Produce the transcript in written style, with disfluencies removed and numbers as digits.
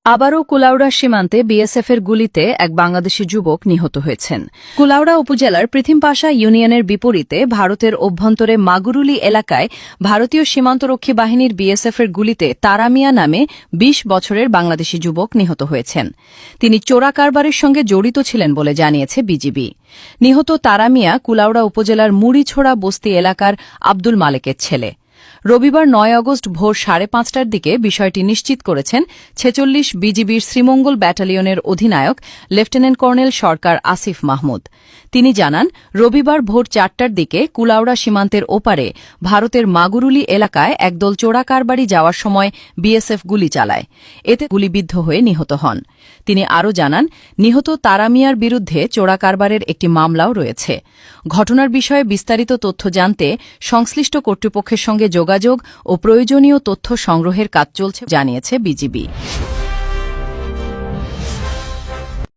আবারও কুলাউড়া সীমান্তে বিএসএফের গুলিতে এক বাংলাদেশি যুবক নিহত হয়েছেন। কুলাউড়া উপজেলার পৃথিমপাশা ইউনিয়নের বিপরীতে ভারতের অভ্যন্তরে মাগুরুলি এলাকায় ভারতীয় সীমান্তরক্ষী বাহিনীর বিএসএফের গুলিতে তারা মিয়া নামে ২০ বছরের বাংলাদেশি যুবক নিহত হয়েছেন। তিনি চোরা কারবারের সঙ্গে জড়িত ছিলেন বলে জানিয়েছে বিজিবি। নিহত তারা মিয়া কুলাউড়া উপজেলার মুড়িছড়া বস্তি এলাকার আব্দুল মালেকের ছেলে। রবিবার ৯ আগস্ট ভোর ৫:৩০টার দিকে বিষয়টি নিশ্চিত করেছেন ৪৬ বিজিবির শ্রীমঙ্গল ব্যাটালিয়নের অধিনায়ক লেফটেন্যান্ট কর্নেল সরকার আসিফ মাহমুদ। তিনি জানান, রবিবার ভোর ৪টার দিকে কুলাউড়া সীমান্তের ওপারে ভারতের মাগুরুলি এলাকায় একদল চোরা কারবারি যাওয়ার সময় বিএসএফ গুলি চালায়। এতে গুলিবিদ্ধ হয়ে নিহত হন। তিনি আরও জানান, নিহত তারা মিয়ার বিরুদ্ধে চোরা কারবারের একটি মামলাও রয়েছে। ঘটনার বিষয়ে বিস্তারিত তথ্য জানতে সংশ্লিষ্ট কর্তৃপক্ষের সঙ্গে যোগাযোগ ও প্রয়োজনীয় তথ্য সংগ্রহের কাজ চলছে জানিয়েছে বিজিবি।